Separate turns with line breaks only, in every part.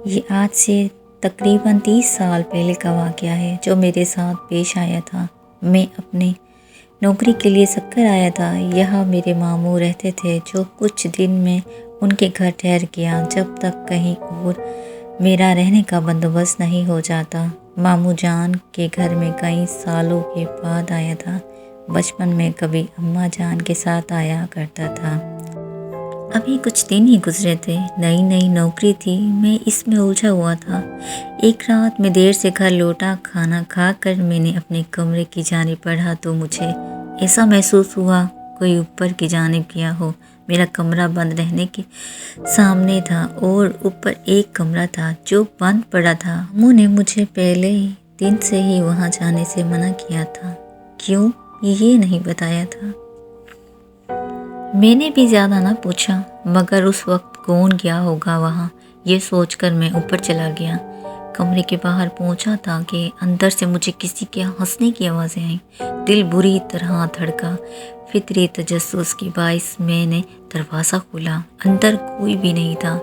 یہ آج سے تقریباً 30 سال پہلے کا واقعہ ہے جو میرے ساتھ پیش آیا تھا۔ میں اپنے نوکری کے لیے سکر آیا تھا۔ یہاں میرے ماموں رہتے تھے جو کچھ دن میں ان کے گھر ٹھہر گیا جب تک کہیں اور میرا رہنے کا بندوبست نہیں ہو جاتا۔ ماموں جان کے گھر میں کئی سالوں کے بعد آیا تھا۔ بچپن میں کبھی اماں جان کے ساتھ آیا کرتا تھا۔ ابھی کچھ دن ہی گزرے تھے، نئی نوکری تھی، میں اس میں الجھا ہوا تھا۔ ایک رات میں دیر سے گھر لوٹا، کھانا کھا کر میں نے اپنے کمرے کی جانب پڑھا تو مجھے ایسا محسوس ہوا کوئی اوپر کی جانب گیا ہو۔ میرا کمرہ بند رہنے کے سامنے تھا اور اوپر ایک کمرہ تھا جو بند پڑا تھا۔ ماموں نے مجھے پہلے دن سے ہی وہاں جانے سے منع کیا تھا۔ کیوں یہ نہیں بتایا تھا۔ میں نے بھی زیادہ نہ پوچھا، مگر اس وقت کون گیا ہوگا وہاں، یہ سوچ کر میں اوپر چلا گیا۔ کمرے کے باہر پہنچا تھا کہ اندر سے مجھے کسی کے ہنسنے کی آوازیں آئیں۔ دل بری طرح دھڑکا۔ فطری تجسس کے باعث میں نے دروازہ کھولا۔ اندر کوئی بھی نہیں تھا۔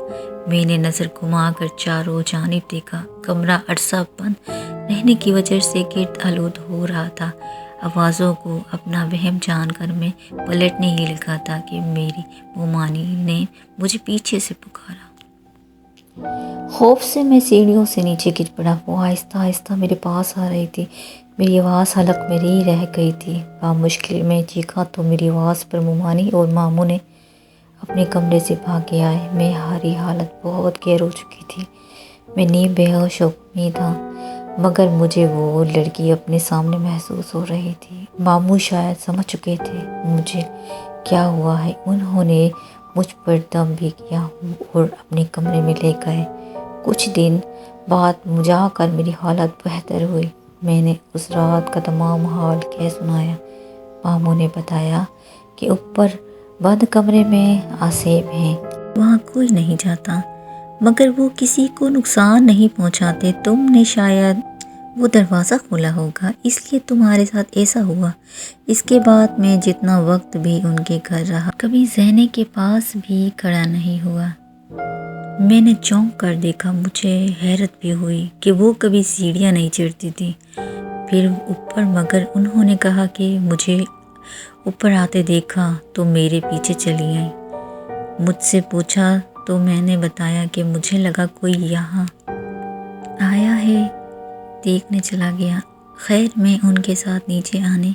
میں نے نظر گھما کر چاروں جانب دیکھا۔ کمرہ عرصہ بند رہنے کی وجہ سے گرد آلود ہو رہا تھا۔ آوازوں کو اپنا وہم جان کر میں پلٹنے ہی لگا تھا کہ میری مومانی نے مجھے پیچھے سے پکارا۔ خوف سے میں سیڑھیوں سے نیچے گر پڑا۔ وہ آہستہ آہستہ میرے پاس آ رہی تھی۔ میری آواز حلق میں ہی رہ گئی تھی۔ بامشکل میں چیخا تو میری آواز پر مومانی اور ماموں نے اپنے کمرے سے بھاگے آئے۔ میں ہاری حالت بہت گہر ہو چکی تھی۔ میں نیم بے ہوش میں تھا، مگر مجھے وہ لڑکی اپنے سامنے محسوس ہو رہی تھی۔ ماموں شاید سمجھ چکے تھے مجھے کیا ہوا ہے۔ انہوں نے مجھ پر دم بھی کیا اور اپنے کمرے میں لے گئے۔ کچھ دن بعد جا کر میری حالت بہتر ہوئی۔ میں نے اس رات کا تمام حال کہہ سنایا۔ ماموں نے بتایا کہ اوپر بند کمرے میں آسیب ہیں۔ وہاں کوئی نہیں جاتا، مگر وہ کسی کو نقصان نہیں پہنچاتے۔ تم نے شاید وہ دروازہ کھولا ہوگا، اس لیے تمہارے ساتھ ایسا ہوا۔ اس کے بعد میں جتنا وقت بھی ان کے گھر رہا، کبھی زینے کے پاس بھی کھڑا نہیں ہوا۔ میں نے چونک کر دیکھا۔ مجھے حیرت بھی ہوئی کہ وہ کبھی سیڑھیاں نہیں چڑھتی تھی پھر اوپر، مگر انہوں نے کہا کہ مجھے اوپر آتے دیکھا تو میرے پیچھے چلی آئیں۔ مجھ سے پوچھا تو میں نے بتایا کہ مجھے لگا کوئی یہاں آیا ہے، دیکھنے چلا گیا۔ خیر میں ان کے ساتھ نیچے آنے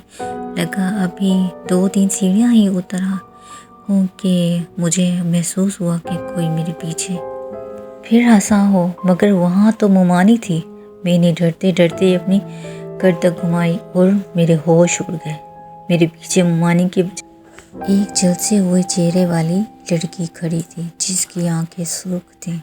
لگا۔ ابھی 2-3 سیڑھیاں ہی اترا ہوں کہ مجھے محسوس ہوا کہ کوئی میرے پیچھے پھر ہنسا ہو، مگر وہاں تو مومانی تھی۔ میں نے ڈرتے ڈرتے اپنی گردن گھمائی اور میرے ہوش اڑ گئے۔ میرے پیچھے مومانی کے ایک جھلسے ہوئے چہرے والی لڑکی کھڑی تھی جس کی آنکھیں سرخ تھیں۔